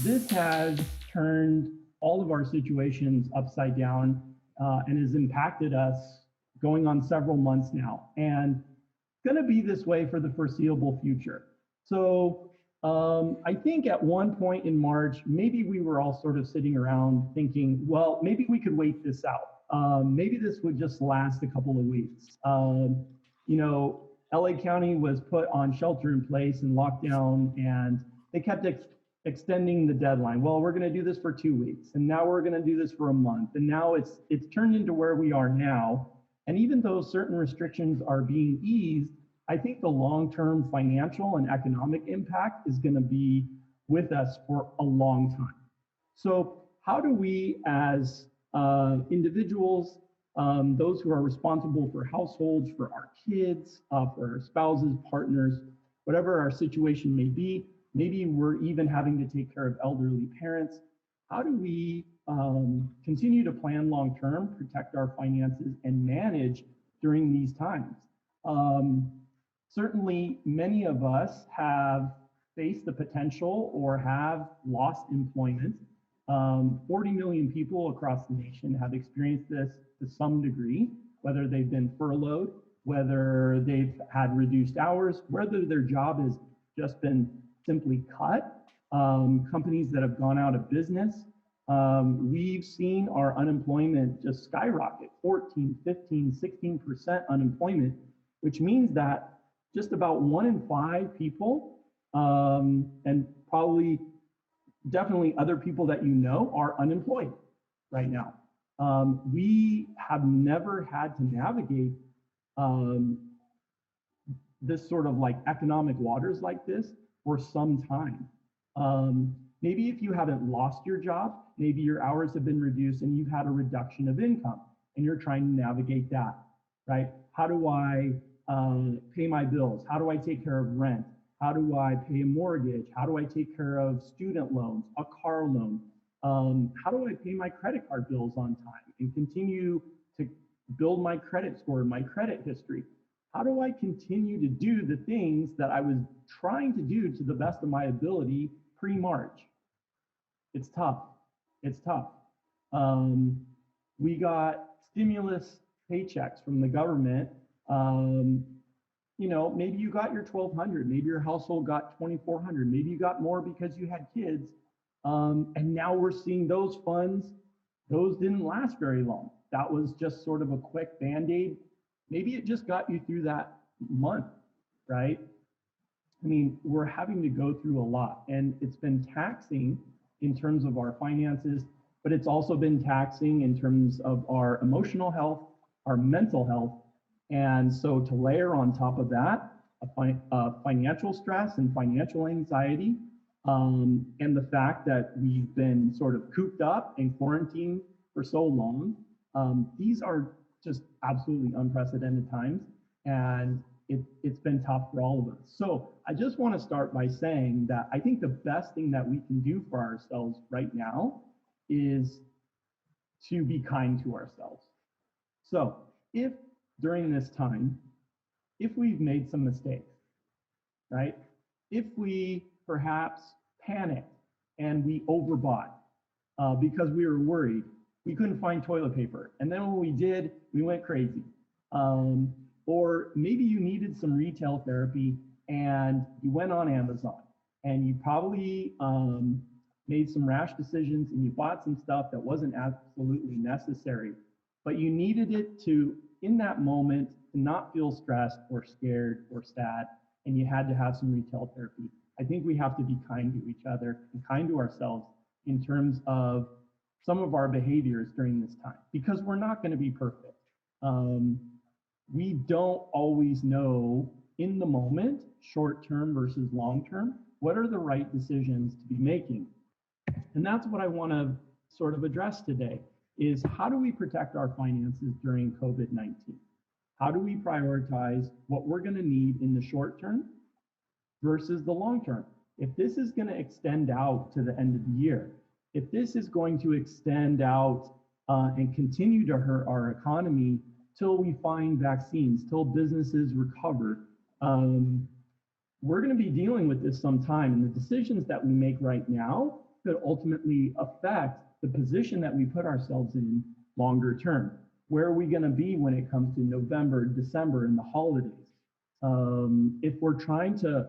This has turned all of our situations upside down and has impacted us going on several months now, and going to be this way for the foreseeable future. So I think at one point in March, maybe we were all sort of sitting around thinking, well, maybe we could wait this out. Maybe this would just last a couple of weeks. You know, LA County was put on shelter in place and lockdown, and they kept extending the deadline. Well, we're going to do this for 2 weeks, and now we're going to do this for a month, and now it's turned into where we are now. And even though certain restrictions are being eased, I think the long-term financial and economic impact is going to be with us for a long time. So how do we as individuals, those who are responsible for households, for our kids, for our spouses, partners, whatever our situation may be, maybe we're even having to take care of elderly parents, how do we continue to plan long-term, protect our finances, and manage during these times? Certainly, many of us have faced the potential or have lost employment. 40 million people across the nation have experienced this to some degree, whether they've been furloughed, whether they've had reduced hours, whether their job has just been simply cut, companies that have gone out of business. We've seen our unemployment just skyrocket, 14, 15, 16% unemployment, which means that just about 1 in 5 people, and probably definitely other people that you know, are unemployed right now. We have never had to navigate this sort of like economic waters like this for some time. Maybe if you haven't lost your job, maybe your hours have been reduced and you've had a reduction of income and you're trying to navigate that, right? How do I pay my bills? How do I take care of rent? How do I pay a mortgage? How do I take care of student loans, a car loan? How do I pay my credit card bills on time and continue to build my credit score, my credit history? How do I continue to do the things that I was trying to do to the best of my ability pre-March? It's tough. It's tough. We got stimulus paychecks from the government. You know, maybe you got your $1,200, maybe your household got $2,400, maybe you got more because you had kids. And now we're seeing those funds, those didn't last very long. That was just sort of a quick Band-Aid. Maybe it just got you through that month, right? I mean, we're having to go through a lot, and it's been taxing in terms of our finances, but it's also been taxing in terms of our emotional health, our mental health. And so to layer on top of that, financial stress and financial anxiety, and the fact that we've been sort of cooped up and quarantined for so long, these are just absolutely unprecedented times, and it's been tough for all of us. So I just want to start by saying that I think the best thing that we can do for ourselves right now is to be kind to ourselves. So if during this time, if we've made some mistakes, right? If we perhaps panicked and we overbought because we were worried, we couldn't find toilet paper, and then when we did, we went crazy. Or maybe you needed some retail therapy and you went on Amazon and you probably made some rash decisions and you bought some stuff that wasn't absolutely necessary, but you needed it to, in that moment, to not feel stressed or scared or sad, and you had to have some retail therapy. I think we have to be kind to each other and kind to ourselves in terms of some of our behaviors during this time, because we're not going to be perfect. We don't always know in the moment, short term versus long term, what are the right decisions to be making. And that's what I want to sort of address today, is how do we protect our finances during COVID-19? How do we prioritize what we're going to need in the short term versus the long term? If this is going to extend out to the end of the year, if this is going to extend out and continue to hurt our economy till we find vaccines, till businesses recover, we're going to be dealing with this sometime. And the decisions that we make right now could ultimately affect the position that we put ourselves in longer term. Where are we going to be when it comes to November, December, and the holidays? If we're trying to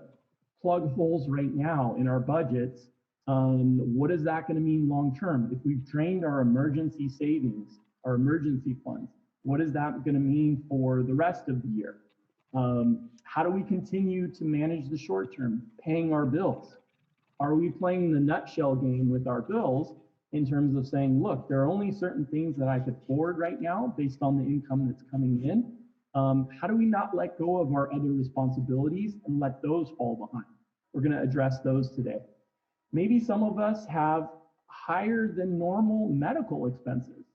plug holes right now in our budgets, what is that going to mean long term? If we've drained our emergency savings, our emergency funds, what is that going to mean for the rest of the year? How do we continue to manage the short term, paying our bills? Are we playing the nutshell game with our bills in terms of saying, look, there are only certain things that I could afford right now based on the income that's coming in? How do we not let go of our other responsibilities and let those fall behind? We're going to address those today. Maybe some of us have higher than normal medical expenses.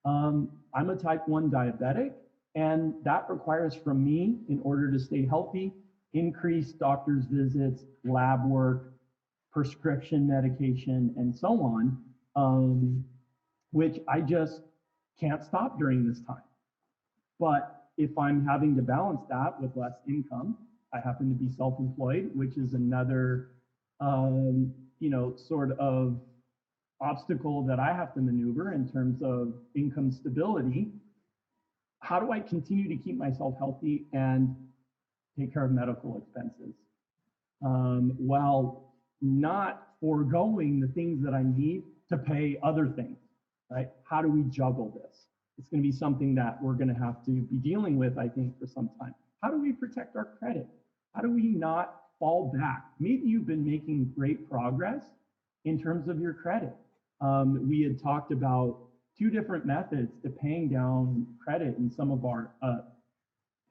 I'm a type 1 diabetic, and that requires from me, in order to stay healthy, increased doctor's visits, lab work, prescription medication, and so on, which I just can't stop during this time. But if I'm having to balance that with less income, I happen to be self-employed, which is another, sort of obstacle that I have to maneuver in terms of income stability. How do I continue to keep myself healthy and take care of medical expenses while not foregoing the things that I need to pay other things, right? How do we juggle this? It's going to be something that we're going to have to be dealing with, I think, for some time. How do we protect our credit? How do we not fall back? Maybe you've been making great progress in terms of your credit. We had talked about 2 different methods to paying down credit in some of our,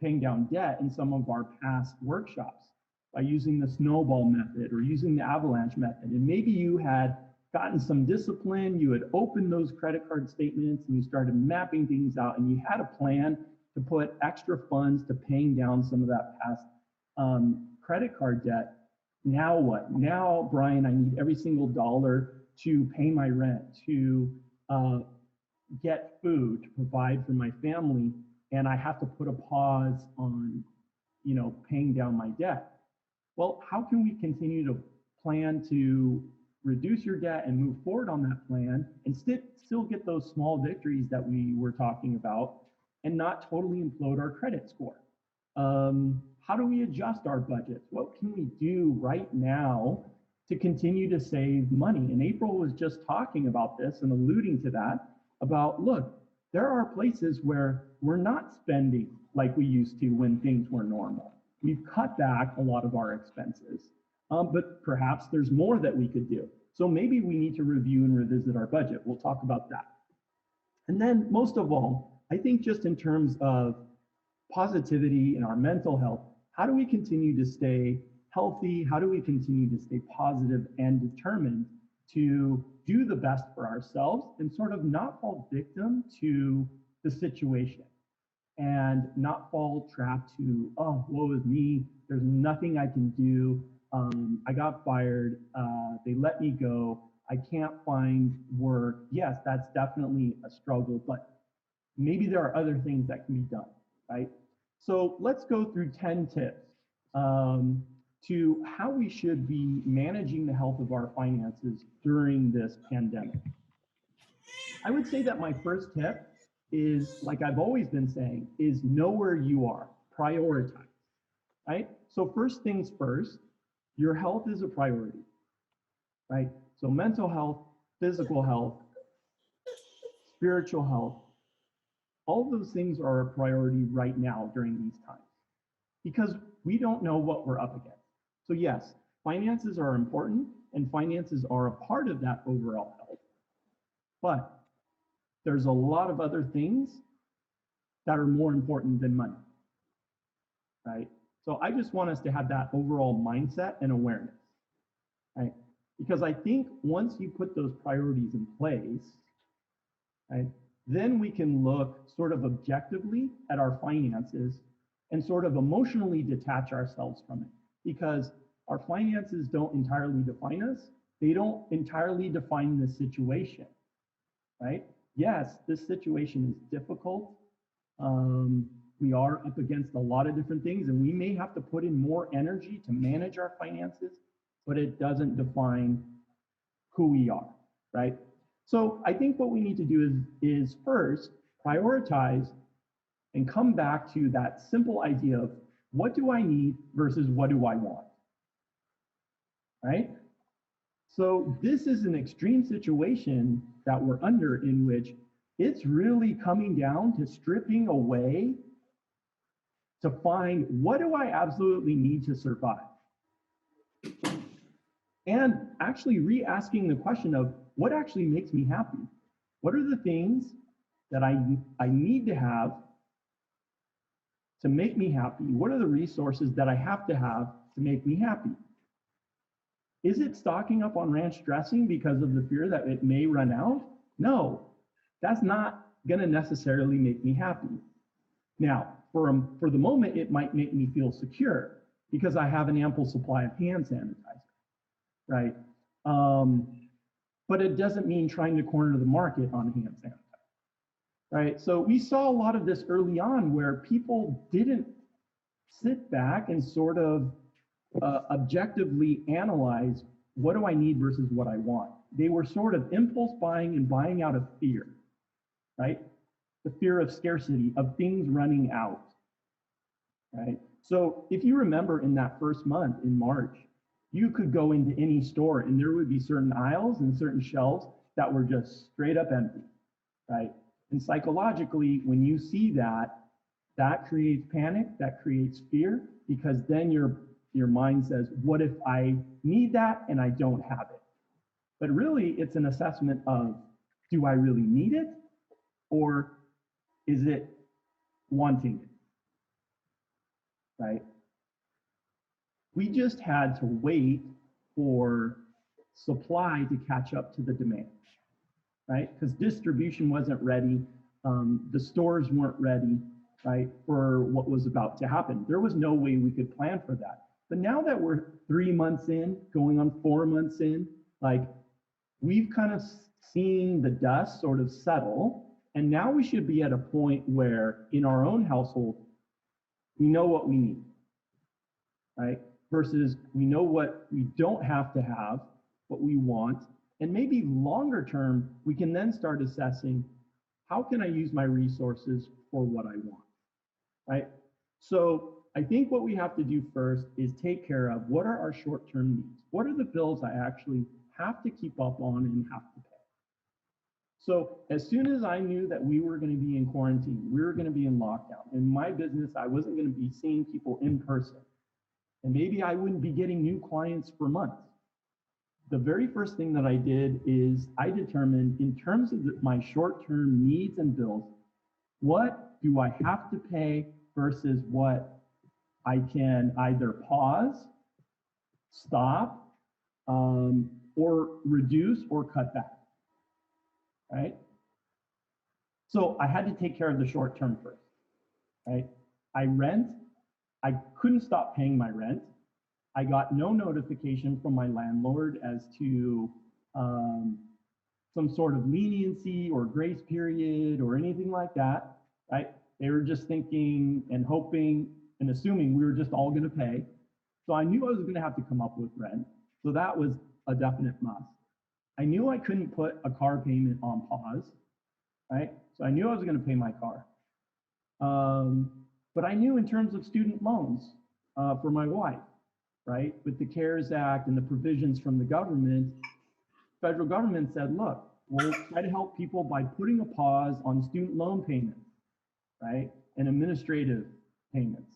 paying down debt in some of our past workshops by using the snowball method or using the avalanche method. And maybe you had gotten some discipline, you had opened those credit card statements and you started mapping things out and you had a plan to put extra funds to paying down some of that past credit card debt. Now what? Now, Bryan, I need every single dollar to pay my rent, to get food, to provide for my family, and I have to put a pause on, paying down my debt. Well, how can we continue to plan to reduce your debt and move forward on that plan and still get those small victories that we were talking about and not totally implode our credit score? How do we adjust our budgets? What can we do right now to continue to save money? And April was just talking about this and alluding to that, about, look, there are places where we're not spending like we used to when things were normal. We've cut back a lot of our expenses, but perhaps there's more that we could do. So maybe we need to review and revisit our budget. We'll talk about that. And then most of all, I think just in terms of positivity in our mental health, how do we continue to stay healthy? How do we continue to stay positive and determined to do the best for ourselves and sort of not fall victim to the situation and not fall trapped to, oh, woe is me, there's nothing I can do, I got fired, they let me go, I can't find work. Yes, that's definitely a struggle, but maybe there are other things that can be done, right? So let's go through 10 tips to how we should be managing the health of our finances during this pandemic. I would say that my first tip is, like I've always been saying, is know where you are, prioritize, right? So first things first, your health is a priority, right? So mental health, physical health, spiritual health, all those things are a priority right now during these times because we don't know what we're up against. So yes, finances are important and finances are a part of that overall health, but there's a lot of other things that are more important than money, right? So I just want us to have that overall mindset and awareness, right? Because I think once you put those priorities in place, right, then we can look sort of objectively at our finances and sort of emotionally detach ourselves from it, because our finances don't entirely define us. They don't entirely define the situation, right? Yes, this situation is difficult. We are up against a lot of different things and we may have to put in more energy to manage our finances, but it doesn't define who we are, right? So I think what we need to do is first prioritize and come back to that simple idea of what do I need versus what do I want, right? So this is an extreme situation that we're under in which it's really coming down to stripping away to find what do I absolutely need to survive? And actually re-asking the question of what actually makes me happy? What are the things that I need to have to make me happy? What are the resources that I have to make me happy? Is it stocking up on ranch dressing because of the fear that it may run out? No, that's not gonna necessarily make me happy. Now, for the moment, it might make me feel secure because I have an ample supply of hand sanitizer, right? But it doesn't mean trying to corner the market on hand sanitizer, right? So we saw a lot of this early on where people didn't sit back and sort of objectively analyze what do I need versus what I want. They were sort of impulse buying and buying out of fear, right? The fear of scarcity, of things running out, right? So if you remember in that first month in March, you could go into any store and there would be certain aisles and certain shelves that were just straight up empty, right? And psychologically, when you see that, that creates panic, that creates fear, because then your mind says, what if I need that and I don't have it? But really, it's an assessment of, do I really need it? Or is it wanting it, right? We just had to wait for supply to catch up to the demand, right? Because distribution wasn't ready. The stores weren't ready, right, for what was about to happen. There was no way we could plan for that. But now that we're 3 months in, going on 4 months in, like we've kind of seen the dust sort of settle. And now we should be at a point where in our own household, we know what we need, right? Versus we know what we don't have to have, what we want. And maybe longer term, we can then start assessing how can I use my resources for what I want, right? So I think what we have to do first is take care of what are our short-term needs? What are the bills I actually have to keep up on and have to pay? So as soon as I knew that we were going to be in quarantine, we were going to be in lockdown. In my business, I wasn't going to be seeing people in person. And maybe I wouldn't be getting new clients for months. The very first thing that I did is I determined in terms of my short-term needs and bills, what do I have to pay versus what I can either pause, stop, or reduce or cut back, right? So I had to take care of the short term first, right? I couldn't stop paying my rent. I got no notification from my landlord as to some sort of leniency or grace period or anything like that, right? They were just thinking and hoping and assuming we were just all going to pay. So I knew I was going to have to come up with rent. So that was a definite must. I knew I couldn't put a car payment on pause, right? So I knew I was going to pay my car. But I knew in terms of student loans for my wife, right? With the CARES Act and the provisions from the government, federal government said, look, we'll try to help people by putting a pause on student loan payments, right? And administrative payments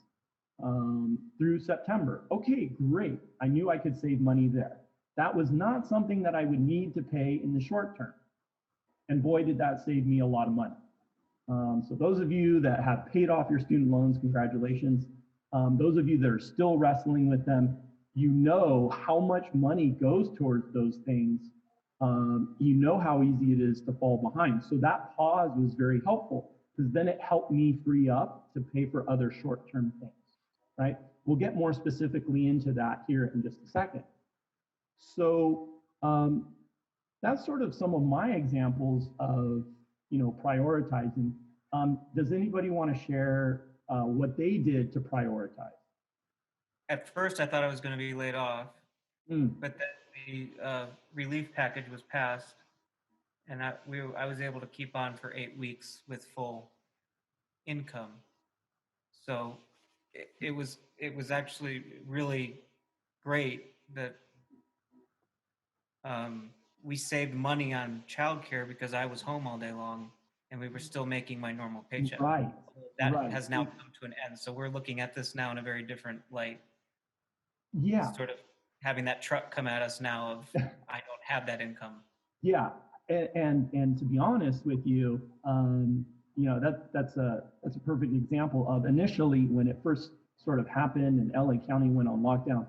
through September. Okay, great. I knew I could save money there. That was not something that I would need to pay in the short term. And boy, did that save me a lot of money. So those of you that have paid off your student loans, congratulations. Those of you that are still wrestling with them, you know how much money goes towards those things. You know how easy it is to fall behind. So that pause was very helpful because then it helped me free up to pay for other short-term things, right? We'll get more specifically into that here in just a second. So that's sort of some of my examples of, prioritizing. Does anybody want to share what they did to prioritize? At first, I thought I was going to be laid off, but then the relief package was passed, and I was able to keep on for 8 weeks with full income. So it was actually really great that we saved money on childcare because I was home all day long and we were still making my normal paycheck. Right, That right. has now come to an end. So we're looking at this now in a very different light, Yeah, sort of having that truck come at us now of I don't have that income. yeah. And to be honest with you, that's a perfect example of initially when it first sort of happened and LA County went on lockdown.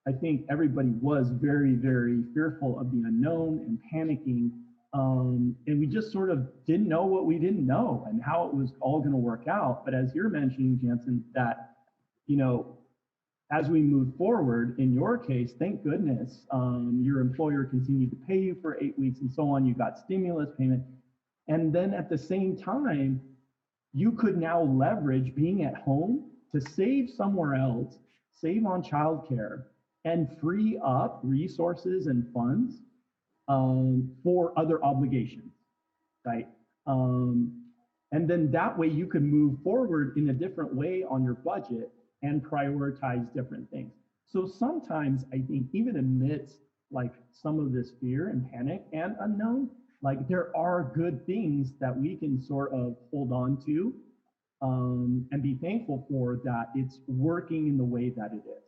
I think everybody was very, very fearful of the unknown and panicking. And we just sort of didn't know what we didn't know and how it was all going to work out. But as you're mentioning, Jansen, that, you know, as we move forward, in your case, thank goodness, your employer continued to pay you for 8 weeks and so on. You got stimulus payment. And then at the same time, you could now leverage being at home to save somewhere else, save on childcare, and free up resources and funds for other obligations, right? And then that way you can move forward in a different way on your budget and prioritize different things. So sometimes I think even amidst like some of this fear and panic and unknown, like there are good things that we can sort of hold on to and be thankful for that it's working in the way that it is.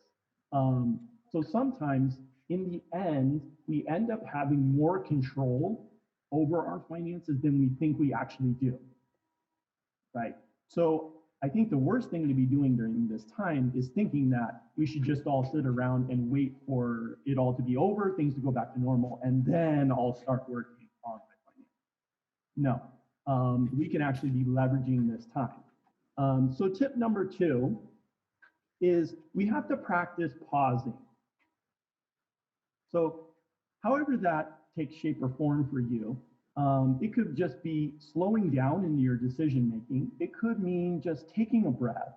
So sometimes in the end, we end up having more control over our finances than we think we actually do, right? So I think the worst thing to be doing during this time is thinking that we should just all sit around and wait for it all to be over, things to go back to normal, and then I'll start working on my finances. No, we can actually be leveraging this time. So tip number 2 is we have to practice pausing. So however that takes shape or form for you, it could just be slowing down in your decision making. It could mean just taking a breath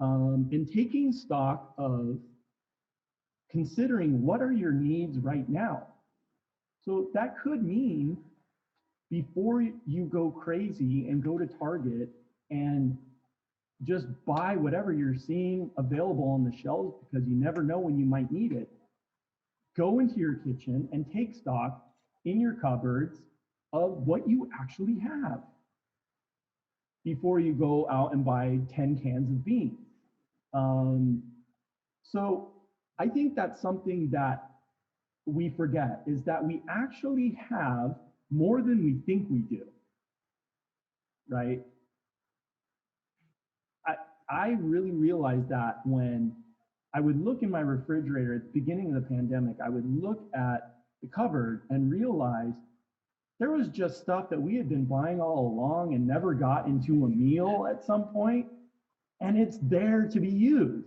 and taking stock of considering what are your needs right now. So that could mean before you go crazy and go to Target and just buy whatever you're seeing available on the shelves because you never know when you might need it, go into your kitchen and take stock in your cupboards of what you actually have before you go out and buy 10 cans of beans. So I think that's something that we forget is that we actually have more than we think we do, right? I really realized that when I would look in my refrigerator at the beginning of the pandemic, I would look at the cupboard and realize there was just stuff that we had been buying all along and never got into a meal at some point, and it's there to be used.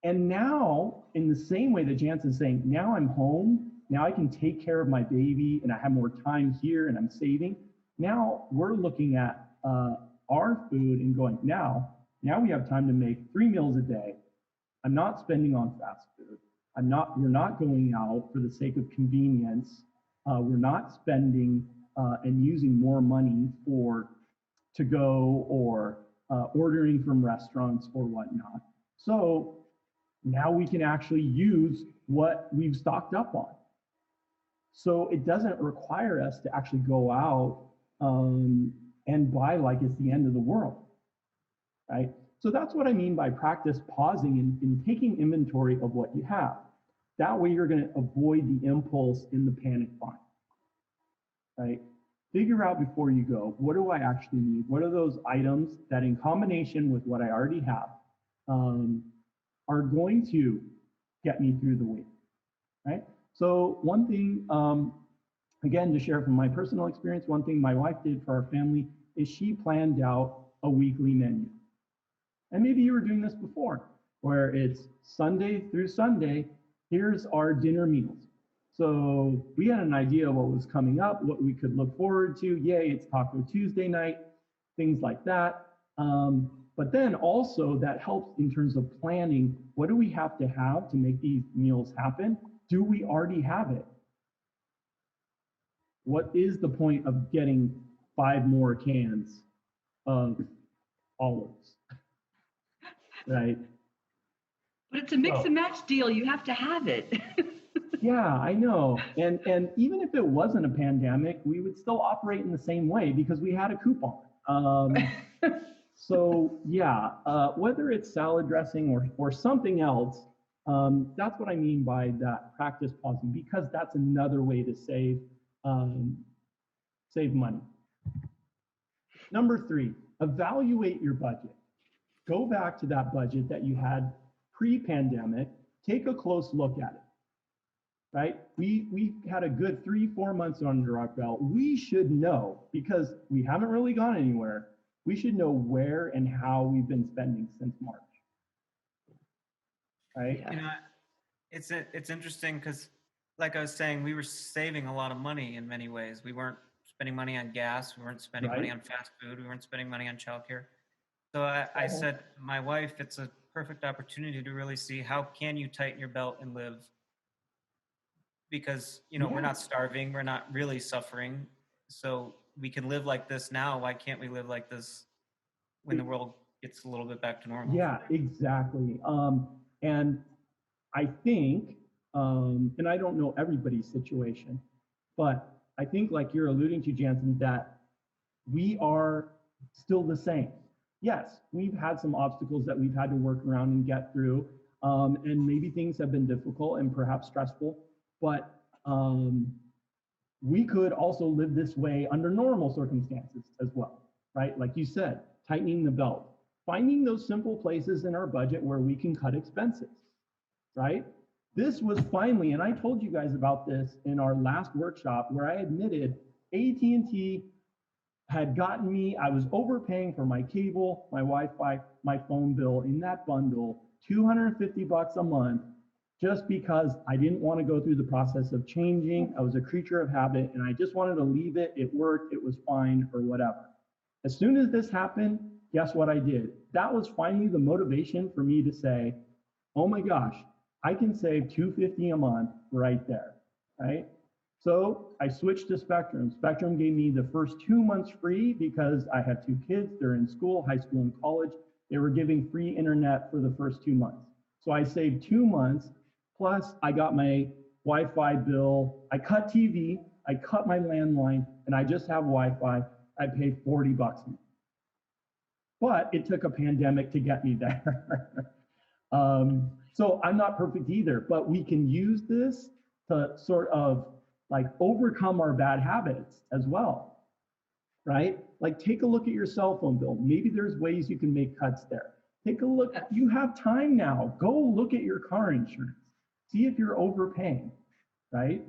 And now, in the same way that Jansen's saying, now I'm home, now I can take care of my baby and I have more time here and I'm saving. Now we're looking at our food and going, now we have time to make 3 meals a day. I'm not spending on fast food. We're not going out for the sake of convenience. We're not spending and using more money for to go or ordering from restaurants or whatnot. So now we can actually use what we've stocked up on. So it doesn't require us to actually go out and buy like it's the end of the world, right? So that's what I mean by practice pausing and taking inventory of what you have. That way you're going to avoid the impulse in the panic buying, right? Figure out before you go, what do I actually need? What are those items that in combination with what I already have are going to get me through the week, right? So one thing, again, to share from my personal experience, one thing my wife did for our family is she planned out a weekly menu. And maybe you were doing this before, where it's Sunday through Sunday, here's our dinner meals. So we had an idea of what was coming up, what we could look forward to. Yay, it's Taco Tuesday night, things like that. But then also that helps in terms of planning. What do we have to make these meals happen? Do we already have it? What is the point of getting 5 more cans of olives, right? But it's a mix and match deal. You have to have it. Yeah, I know. And even if it wasn't a pandemic, we would still operate in the same way because we had a coupon. So yeah, whether it's salad dressing or something else, that's what I mean by that practice pausing, because that's another way to save money. Number 3, evaluate your budget. Go back to that budget that you had pre-pandemic. Take a close look at it. Right? We had a good 3-4 months under our belt. We should know, because we haven't really gone anywhere. We should know where and how we've been spending since March. Right? You know, it's interesting because, like I was saying, we were saving a lot of money in many ways. We weren't spending money on gas. We weren't spending money on fast food. We weren't spending money on childcare. So I said, my wife, it's a perfect opportunity to really see how can you tighten your belt and live. Because, you know, we're not starving. We're not really suffering. So we can live like this now. Why can't we live like this when the world gets a little bit back to normal? Yeah, exactly. And I think, and I don't know everybody's situation, but I think, like you're alluding to, Jansen, that we are still the same. Yes, we've had some obstacles that we've had to work around and get through, and maybe things have been difficult and perhaps stressful, but we could also live this way under normal circumstances as well, right? Like you said, tightening the belt, finding those simple places in our budget where we can cut expenses, right? This was finally, and I told you guys about this in our last workshop, where I admitted AT&T had gotten me, I was overpaying for my cable, my Wi-Fi, my phone bill in that bundle, $250 a month, just because I didn't want to go through the process of changing. I was a creature of habit and I just wanted to leave it. It worked, it was fine, or whatever. As soon as this happened, guess what I did? That was finally the motivation for me to say, oh my gosh, I can save $250 a month right there, right? So I switched to Spectrum. Spectrum gave me the first 2 months free because I have 2 kids. They're in school, high school and college. They were giving free internet for the first 2 months. So I saved 2 months, plus I got my Wi-Fi bill. I cut TV, I cut my landline, and I just have Wi-Fi. I pay $40 a month. But it took a pandemic to get me there. So I'm not perfect either, but we can use this to sort of like overcome our bad habits as well, right? Like take a look at your cell phone bill. Maybe there's ways you can make cuts there. Take a look, you have time now. Go look at your car insurance. See if you're overpaying, right?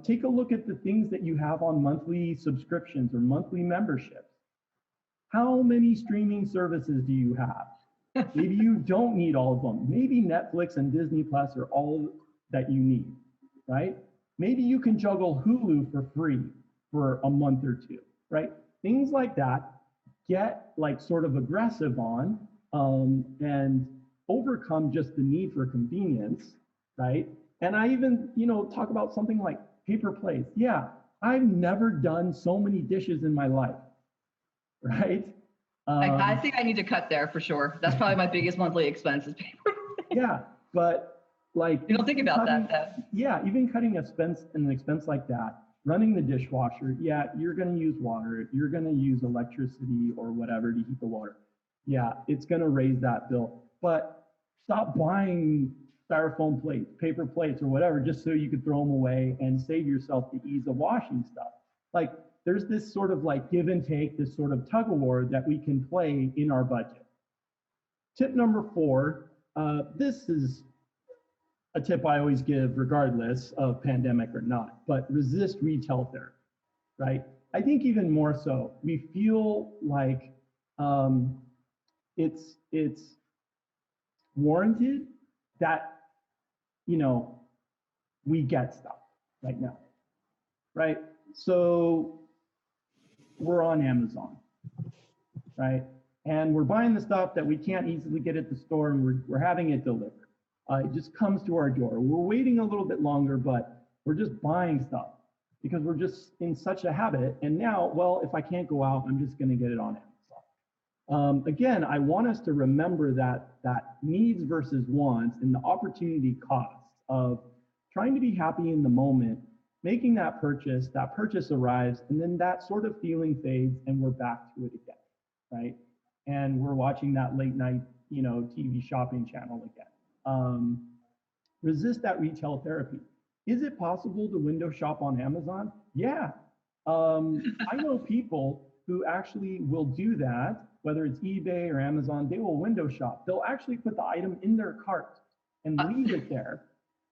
Take a look at the things that you have on monthly subscriptions or monthly memberships. How many streaming services do you have? Maybe you don't need all of them. Maybe Netflix and Disney Plus are all that you need, right? Maybe you can juggle Hulu for free for a month or 2, right? Things like that, get like sort of aggressive on and overcome just the need for convenience, right? And I even, talk about something like paper plates. Yeah, I've never done so many dishes in my life, right? I think I need to cut there for sure. That's probably my biggest monthly expense is paper. Yeah, but like you don't think about that. Yeah, even cutting an expense like that, running the dishwasher, yeah, you're going to use water, you're going to use electricity or whatever to heat the water. Yeah, it's going to raise that bill. But stop buying styrofoam plates, paper plates, or whatever, just so you could throw them away and save yourself the ease of washing stuff. Like there's this sort of like give and take, this sort of tug of war that we can play in our budget. Tip number 4, this is a tip I always give regardless of pandemic or not, but resist retail therapy, right? I think even more so, we feel like it's warranted that, we get stuff right now, right? So we're on Amazon, right? and we're buying the stuff that we can't easily get at the store, and we're having it delivered. It just comes to our door. We're waiting a little bit longer, but we're just buying stuff because we're just in such a habit. And now, well, if I can't go out, I'm just going to get it on Amazon. Again, I want us to remember that needs versus wants and the opportunity costs of trying to be happy in the moment, making that purchase arrives, and then that sort of feeling fades and we're back to it again, right? And we're watching that late night, TV shopping channel again. Resist that retail therapy. Is it possible to window shop on Amazon? Yeah. I know people who actually will do that, whether it's eBay or Amazon, they will window shop. They'll actually put the item in their cart and leave it there.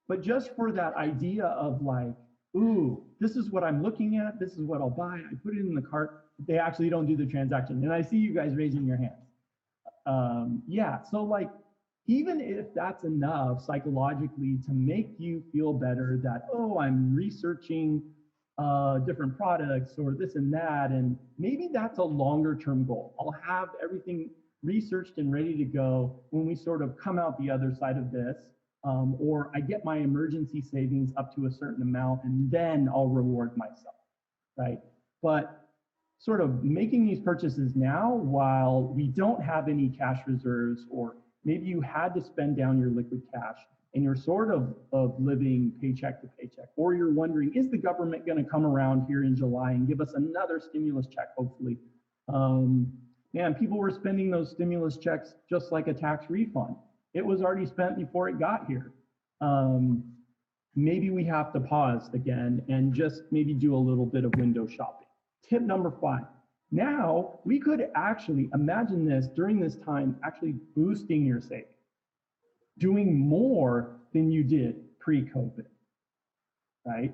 But just for that idea of like, ooh, this is what I'm looking at, this is what I'll buy, I put it in the cart, they actually don't do the transaction. And I see you guys raising your hands. Yeah, so like, even if that's enough psychologically to make you feel better that, oh, I'm researching different products or this and that, and maybe that's a longer term goal. I'll have everything researched and ready to go when we sort of come out the other side of this, or I get my emergency savings up to a certain amount and then I'll reward myself, right? But sort of making these purchases now while we don't have any cash reserves, or maybe you had to spend down your liquid cash and you're sort of living paycheck to paycheck, or you're wondering, is the government going to come around here in July and give us another stimulus check, hopefully? Man, people were spending those stimulus checks just like a tax refund. It was already spent before it got here. Maybe we have to pause again and just maybe do a little bit of window shopping. Tip number 5. Now, we could actually imagine this during this time, actually boosting your savings, doing more than you did pre-COVID, right?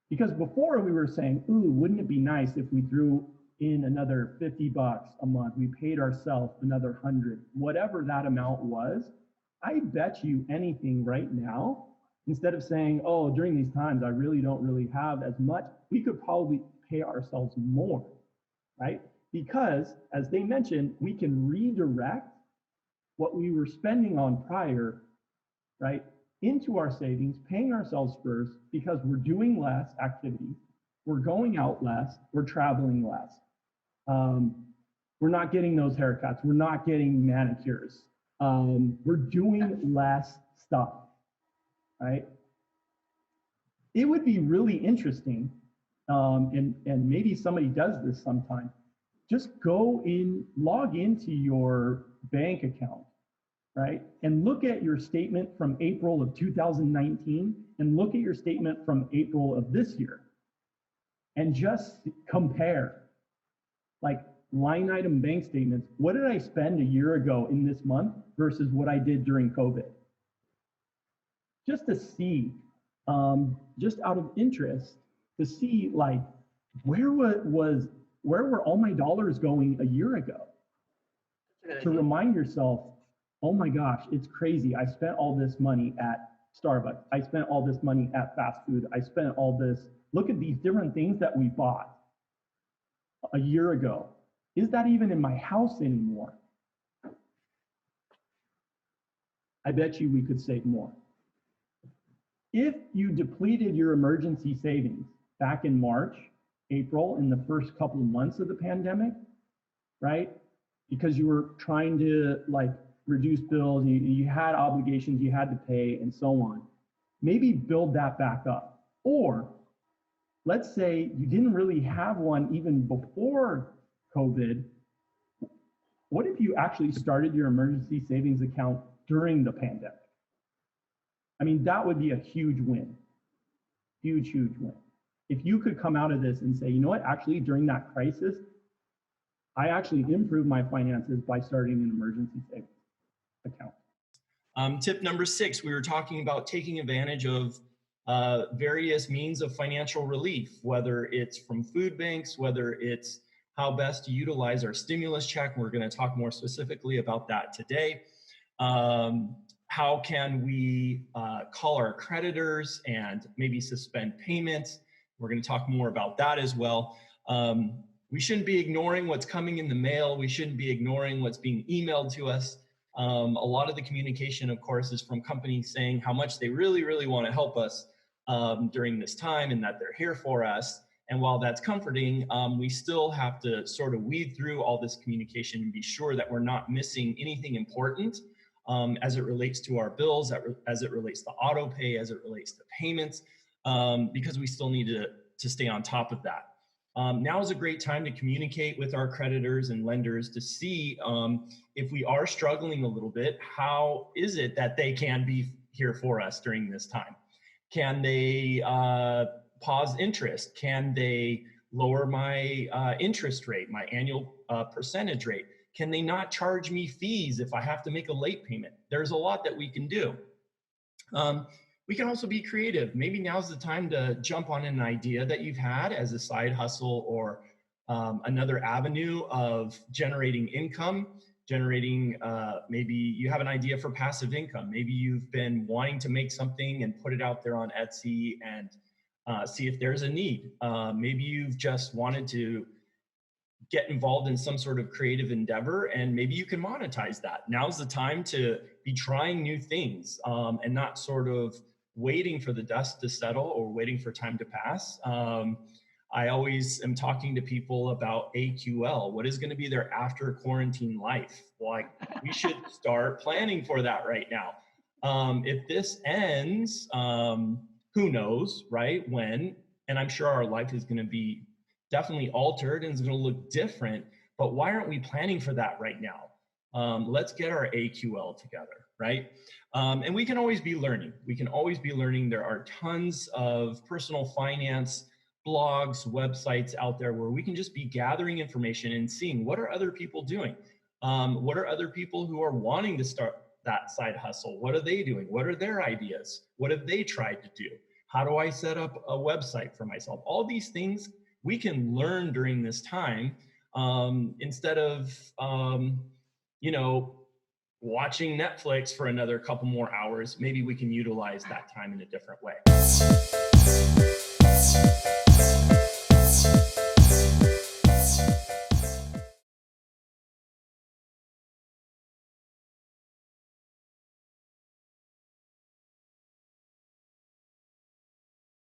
Because before we were saying, ooh, wouldn't it be nice if we threw in another $50 a month, we paid ourselves another 100, whatever that amount was. I bet you anything right now, instead of saying, oh, during these times, I really don't have as much, we could probably pay ourselves more, right? Because as they mentioned, we can redirect what we were spending on prior, right, into our savings, paying ourselves first, because we're doing less activity, we're going out less, we're traveling less. We're not getting those haircuts, we're not getting manicures, we're doing less stuff, right? It would be really interesting, and maybe somebody does this sometime, just log into your bank account, right? And look at your statement from April of 2019 and look at your statement from April of this year and just compare, like line item bank statements. What did I spend a year ago in this month versus what I did during COVID? Just to see, just out of interest, to see like, where were all my dollars going a year ago? To remind yourself, oh my gosh, it's crazy. I spent all this money at Starbucks. I spent all this money at fast food. I spent all this. Look at these different things that we bought a year ago. Is that even in my house anymore? I bet you we could save more. If you depleted your emergency savings back in March, April, in the first couple of months of the pandemic, right? Because you were trying to like reduce bills, you had obligations you had to pay and so on. Maybe build that back up. Or let's say you didn't really have one even before COVID. What if you actually started your emergency savings account during the pandemic? I mean, that would be a huge win. Huge, huge win. If you could come out of this and say, you know what, actually during that crisis, I actually improved my finances by starting an emergency savings account. Tip number 6, we were talking about taking advantage of various means of financial relief, whether it's from food banks, whether it's how best to utilize our stimulus check. We're going to talk more specifically about that today. How can we call our creditors and maybe suspend payments? We're going to talk more about that as well. we shouldn't be ignoring what's coming in the mail. We shouldn't be ignoring what's being emailed to us. A lot of the communication, of course, is from companies saying how much they really, really want to help us during this time and that they're here for us. And while that's comforting, we still have to sort of weed through all this communication and be sure that we're not missing anything important as it relates to our bills, as it relates to auto pay, as it relates to payments, because we still need to stay on top of that. Now is a great time to communicate with our creditors and lenders to see if we are struggling a little bit, how is it that they can be here for us during this time? Can they pause interest? Can they lower my interest rate, my annual percentage rate? Can they not charge me fees if I have to make a late payment? There's a lot that we can do. We can also be creative. Maybe now's the time to jump on an idea that you've had as a side hustle or another avenue of generating income, maybe you have an idea for passive income. Maybe you've been wanting to make something and put it out there on Etsy and see if there's a need. Maybe you've just wanted to get involved in some sort of creative endeavor, and maybe you can monetize that. Now's the time to be trying new things and not sort of waiting for the dust to settle or waiting for time to pass. I always am talking to people about AQL. What is going to be their after quarantine life? Like, we should start planning for that right now. If this ends, who knows, right? When? And I'm sure our life is going to be definitely altered and it's going to look different. But why aren't we planning for that right now? Let's get our AQL together, right? And we can always be learning. We can always be learning. There are tons of personal finance blogs, websites out there where we can just be gathering information and seeing what are other people doing? What are other people who are wanting to start that side hustle? What are they doing? What are their ideas? What have they tried to do? How do I set up a website for myself? All these things we can learn during this time instead of, watching Netflix for another couple more hours. Maybe we can utilize that time in a different way.